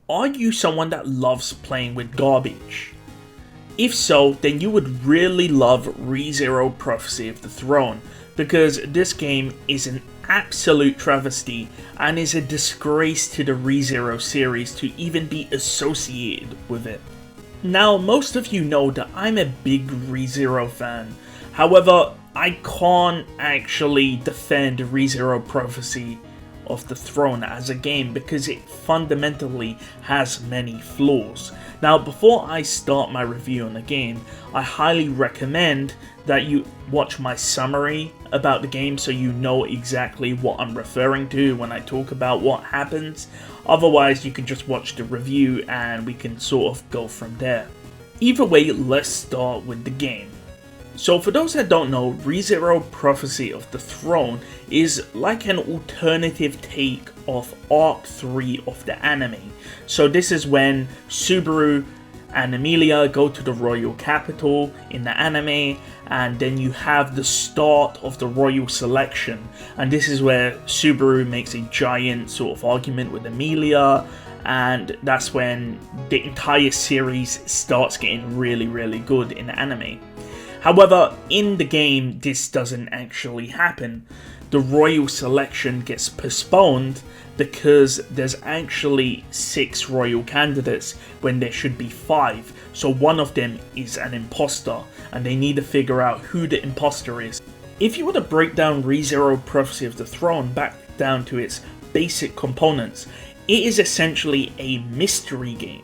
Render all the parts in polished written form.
are you someone that loves playing with garbage? If so, then you would really love ReZero Prophecy of the Throne, because this game is an absolute travesty and is a disgrace to the ReZero series to even be associated with it. Now, most of you know that I'm a big ReZero fan, however, I can't actually defend ReZero Prophecy of the Throne as a game because it fundamentally has many flaws. Now, before I start my review on the game, I highly recommend that you watch my summary about the game so you know exactly what I'm referring to when I talk about what happens. Otherwise, you can just watch the review and we can sort of go from there. Either way, let's start with the game. So for those that don't know, ReZero Prophecy of the Throne is like an alternative take of Arc 3 of the anime. So this is when Subaru and Emilia go to the royal capital in the anime, and then you have the start of the royal selection, and this is where Subaru makes a giant sort of argument with Emilia, and that's when the entire series starts getting really good in the anime. However, in the game, this doesn't actually happen. The royal selection gets postponed because there's actually 6 royal candidates when there should be 5. So one of them is an imposter, and they need to figure out who the imposter is. If you were to break down ReZero Prophecy of the Throne back down to its basic components, it is essentially a mystery game.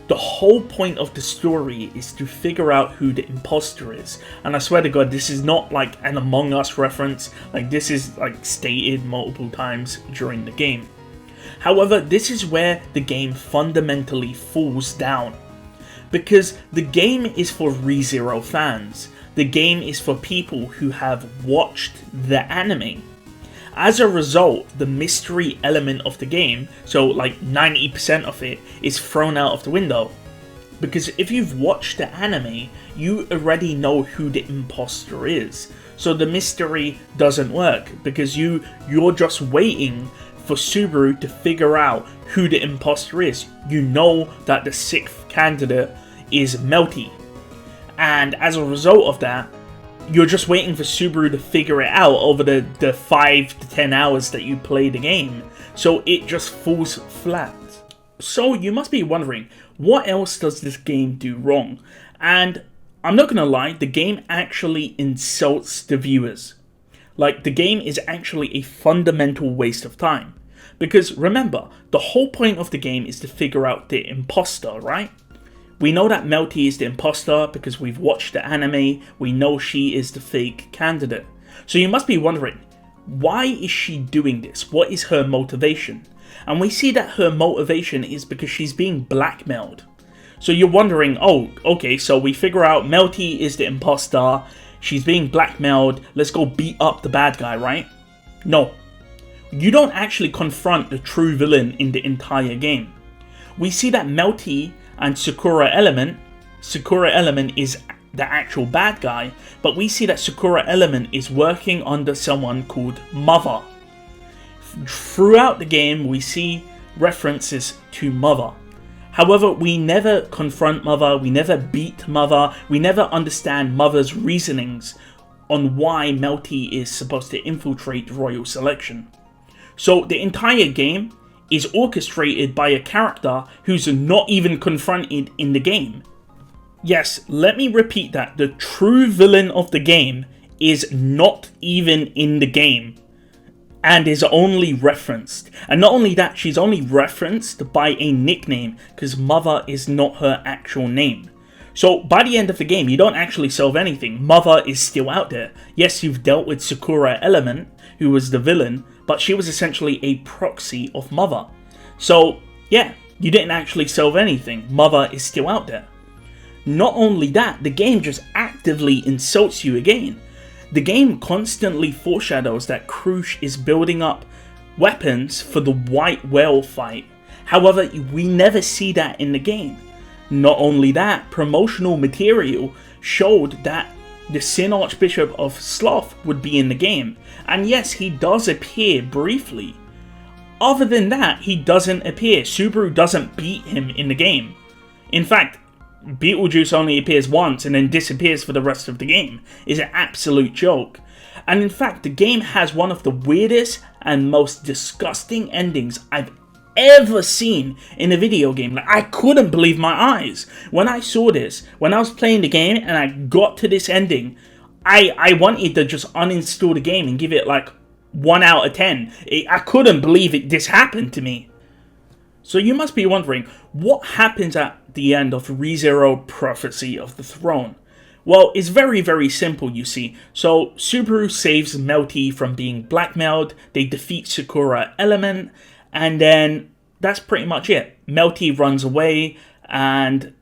The whole point of the story is to figure out who the imposter is. And I swear to God, this is not like an Among Us reference. Like, this is like stated multiple times during the game. However, this is where the game fundamentally falls down. Because the game is for ReZero fans. The game is for people who have watched the anime. As a result, the mystery element of the game, so like 90% of it, is thrown out of the window. Because if you've watched the anime, you already know who the imposter is. So the mystery doesn't work, because you're just waiting for Subaru to figure out who the imposter is. You know that the 6th candidate is Melty. And as a result of that, you're just waiting for Subaru to figure it out over the 5 to 10 hours that you play the game. So it just falls flat. So you must be wondering, what else does this game do wrong? And I'm not gonna lie, the game actually insults the viewers. Like, the game is actually a fundamental waste of time. Because remember, the whole point of the game is to figure out the imposter, right? We know that Melty is the imposter because we've watched the anime, we know she is the fake candidate. So you must be wondering, why is she doing this? What is her motivation? And we see that her motivation is because she's being blackmailed. So you're wondering, oh, okay, so we figure out Melty is the imposter, she's being blackmailed, let's go beat up the bad guy, right? No. You don't actually confront the true villain in the entire game. We see that Melty and Sakura Element is the actual bad guy, but we see that Sakura Element is working under someone called Mother. Throughout the game, we see references to Mother. However, we never confront Mother, we never beat Mother, we never understand Mother's reasonings on why Melty is supposed to infiltrate Royal Selection. So the entire game is orchestrated by a character who's not even confronted in the game. Yes, let me repeat that. The true villain of the game is not even in the game and is only referenced. And not only that, she's only referenced by a nickname because Mother is not her actual name. So by the end of the game, you don't actually solve anything. Mother is still out there. Yes, you've dealt with Sakura Element, who was the villain, but she was essentially a proxy of Mother. So, yeah, you didn't actually solve anything. Mother is still out there. Not only that, the game just actively insults you again. The game constantly foreshadows that Krush is building up weapons for the White Whale fight. However, we never see that in the game. Not only that, promotional material showed that the Sin Archbishop of Sloth would be in the game. And yes, he does appear briefly. Other than that, he doesn't appear. Subaru doesn't beat him in the game. In fact, Beetlejuice only appears once and then disappears for the rest of the game. It's an absolute joke. And in fact, the game has one of the weirdest and most disgusting endings I've ever seen in a video game. Like, I couldn't believe my eyes when I saw this. When I was playing the game and I got to this ending, I wanted to just uninstall the game and give it like 1 out of 10. I couldn't believe this happened to me. So you must be wondering, what happens at the end of ReZero Prophecy of the Throne? Well, it's very, very simple, you see. So Subaru saves Melty from being blackmailed, they defeat Sakura Element, and then that's pretty much it. Melty runs away, and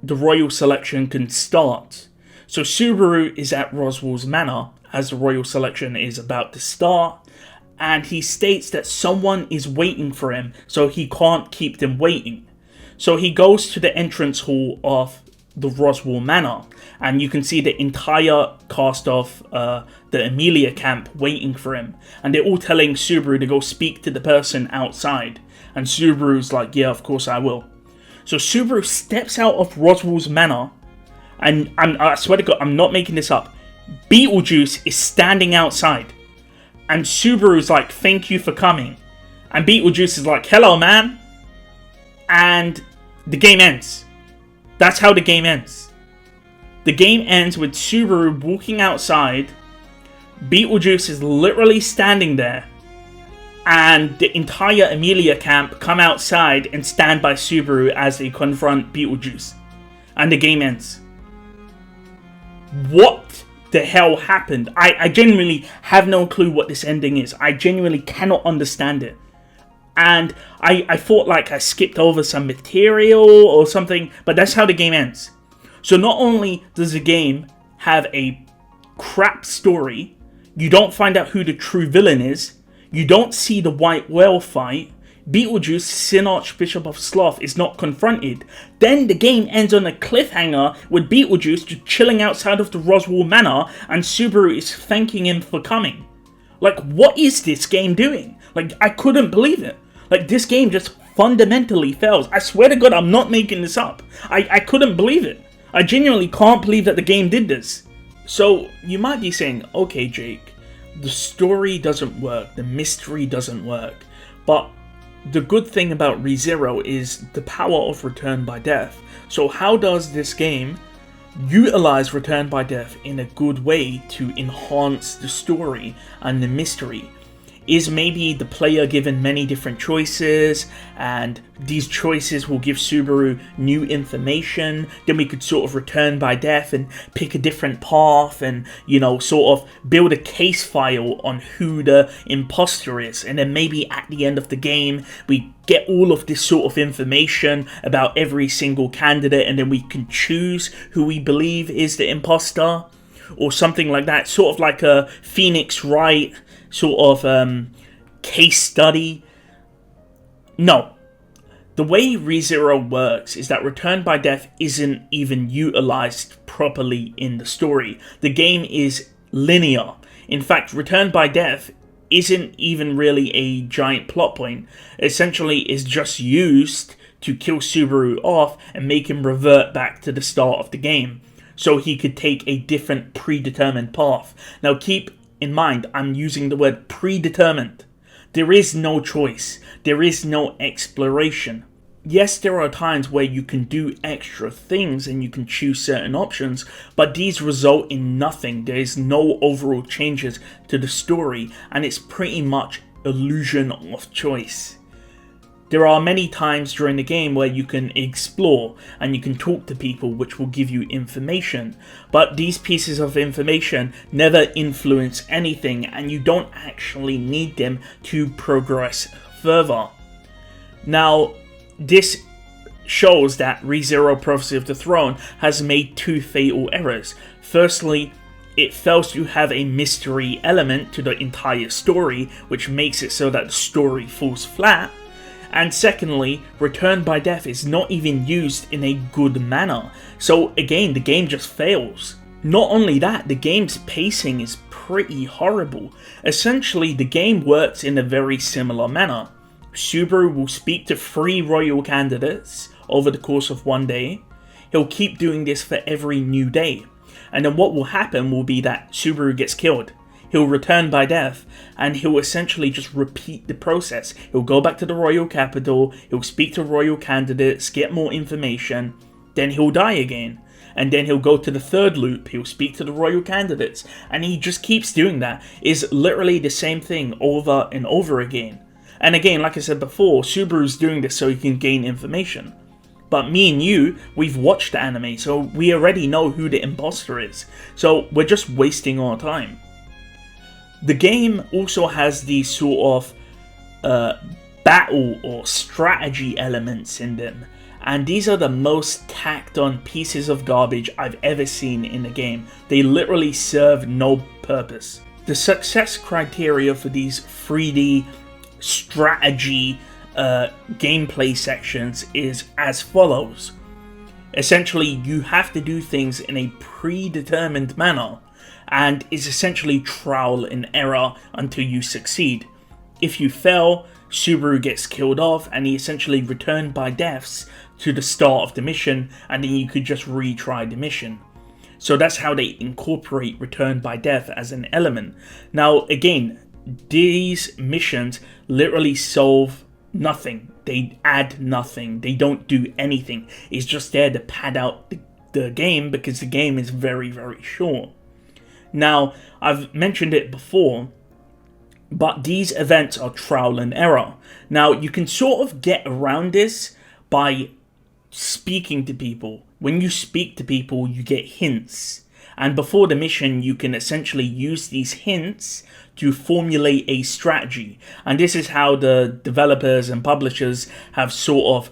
the royal selection can start. So Subaru is at Roswell's Manor as the royal selection is about to start, and he states that someone is waiting for him, so he can't keep them waiting. So he goes to the entrance hall of the Roswell Manor, and you can see the entire cast of the Emilia camp waiting for him, and they're all telling Subaru to go speak to the person outside, and Subaru's like, yeah, of course I will. So Subaru steps out of Roswell's Manor, and I swear to God, I'm not making this up, Beetlejuice is standing outside, and Subaru's like, thank you for coming, and Beetlejuice is like, hello man, and the game ends. That's how the game ends. The game ends with Subaru walking outside, Beetlejuice is literally standing there, and the entire Emilia camp come outside and stand by Subaru as they confront Beetlejuice. And the game ends. What the hell happened? I genuinely have no clue what this ending is. I genuinely cannot understand it. And I thought like I skipped over some material or something, but that's how the game ends. So not only does the game have a crap story, you don't find out who the true villain is, you don't see the white whale fight, Beetlejuice, Sin Archbishop of Sloth, is not confronted. Then the game ends on a cliffhanger with Beetlejuice just chilling outside of the Roswell Manor and Subaru is thanking him for coming. Like, what is this game doing? Like, I couldn't believe it. Like, this game just fundamentally fails. I swear to God, I'm not making this up. I couldn't believe it. I genuinely can't believe that the game did this. So, you might be saying, okay Jake, the story doesn't work, the mystery doesn't work, but the good thing about ReZero is the power of return by death. So how does this game utilize return by death in a good way to enhance the story and the mystery? Is maybe the player given many different choices, and these choices will give Subaru new information, then we could sort of return by death and pick a different path and, you know, sort of build a case file on who the imposter is, and then maybe at the end of the game we get all of this sort of information about every single candidate, and then we can choose who we believe is the imposter, or something like that, sort of like a Phoenix Wright sort of case study. No. The way ReZero works is that return by death isn't even utilized properly in the story. The game is linear. In fact, return by death isn't even really a giant plot point. Essentially, it's just used to kill Subaru off and make him revert back to the start of the game, so he could take a different predetermined path. Now keep in mind, I'm using the word predetermined. There is no choice. There is no exploration. Yes, there are times where you can do extra things and you can choose certain options, but these result in nothing. There is no overall changes to the story, and it's pretty much illusion of choice. There are many times during the game where you can explore and you can talk to people, which will give you information, but these pieces of information never influence anything and you don't actually need them to progress further. Now, this shows that ReZero Prophecy of the Throne has made two fatal errors. Firstly, it fails to have a mystery element to the entire story, which makes it so that the story falls flat. And secondly, return by death is not even used in a good manner. So again, the game just fails. Not only that, the game's pacing is pretty horrible. Essentially, the game works in a very similar manner. Subaru will speak to 3 royal candidates over the course of one day. He'll keep doing this for every new day. And then what will happen will be that Subaru gets killed. He'll return by death, and he'll essentially just repeat the process. He'll go back to the royal capital, he'll speak to royal candidates, get more information, then he'll die again. And then he'll go to the 3rd loop, he'll speak to the royal candidates, and he just keeps doing that. It's literally the same thing over and over again. And again, like I said before, Subaru's doing this so he can gain information. But me and you, we've watched the anime, so we already know who the imposter is. So we're just wasting our time. The game also has these sort of battle or strategy elements in them. And these are the most tacked on pieces of garbage I've ever seen in the game. They literally serve no purpose. The success criteria for these 3D strategy gameplay sections is as follows. Essentially, you have to do things in a predetermined manner, and is essentially trial and error until you succeed. If you fail, Subaru gets killed off and he essentially returned by deaths to the start of the mission, and then you could just retry the mission. So that's how they incorporate return by death as an element. Now again, these missions literally solve nothing. They add nothing. They don't do anything. It's just there to pad out the game because the game is very, very short. Now, I've mentioned it before, but these events are trial and error. Now, you can sort of get around this by speaking to people. When you speak to people, you get hints. And before the mission, you can essentially use these hints to formulate a strategy. And this is how the developers and publishers have sort of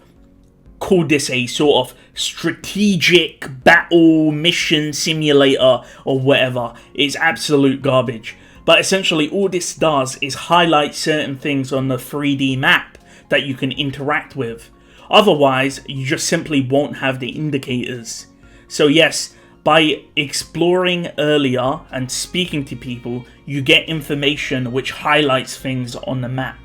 called this a sort of strategic battle mission simulator or whatever. It's absolute garbage. But essentially all this does is highlight certain things on the 3D map that you can interact with. Otherwise, you just simply won't have the indicators. So yes, by exploring earlier and speaking to people, you get information which highlights things on the map.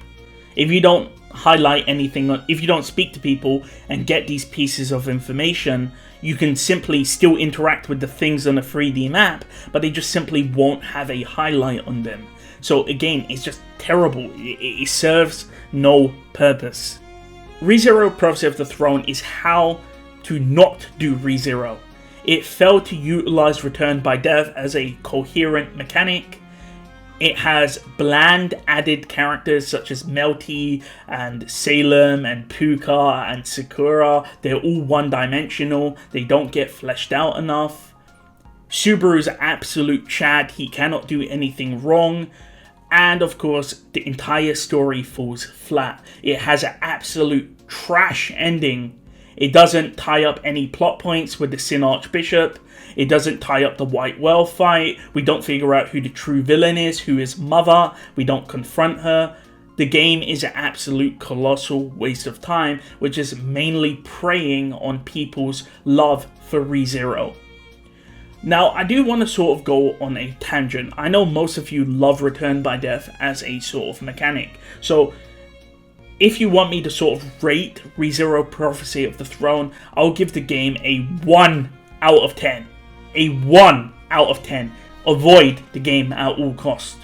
If you don't highlight anything, if you don't speak to people and get these pieces of information, you can simply still interact with the things on a 3D map, but they just simply won't have a highlight on them. So again, it's just terrible. It serves no purpose. ReZero Prophecy of the Throne is how to not do ReZero. It failed to utilize Return by Death as a coherent mechanic. It has bland added characters such as Melty and Salem and Puka and Sakura. They're all one-dimensional. They don't get fleshed out enough. Subaru's absolute Chad. He cannot do anything wrong. And of course, the entire story falls flat. It has an absolute trash ending. It doesn't tie up any plot points with the Sin Archbishop. It doesn't tie up the White Whale fight. We don't figure out who the true villain is, who is Mother. We don't confront her. The game is an absolute colossal waste of time, which is mainly preying on people's love for ReZero. Now, I do want to sort of go on a tangent. I know most of you love Return by Death as a sort of mechanic. So, if you want me to sort of rate ReZero Prophecy of the Throne, I'll give the game a 1 out of 10. A 1 out of 10. Avoid the game at all costs.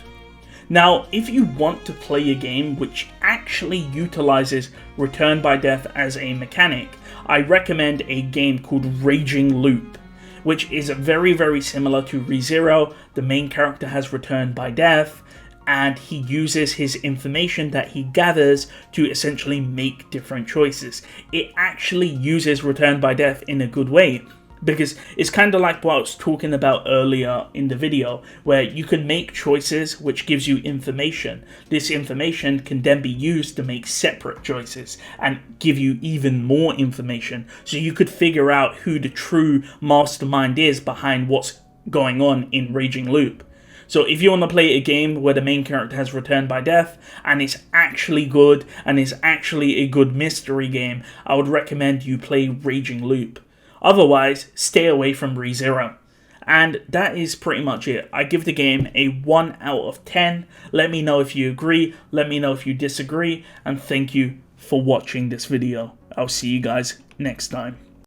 Now, if you want to play a game which actually utilizes Return by Death as a mechanic, I recommend a game called Raging Loop, which is very, very similar to ReZero. The main character has Return by Death, and he uses his information that he gathers to essentially make different choices. It actually uses Return by Death in a good way, because it's kind of like what I was talking about earlier in the video, where you can make choices which gives you information. This information can then be used to make separate choices and give you even more information, so you could figure out who the true mastermind is behind what's going on in Raging Loop. So if you want to play a game where the main character has Return by Death and it's actually good and is actually a good mystery game, I would recommend you play Raging Loop. Otherwise, stay away from ReZero. And that is pretty much it. I give the game a 1 out of 10. Let me know if you agree, let me know if you disagree, and thank you for watching this video. I'll see you guys next time.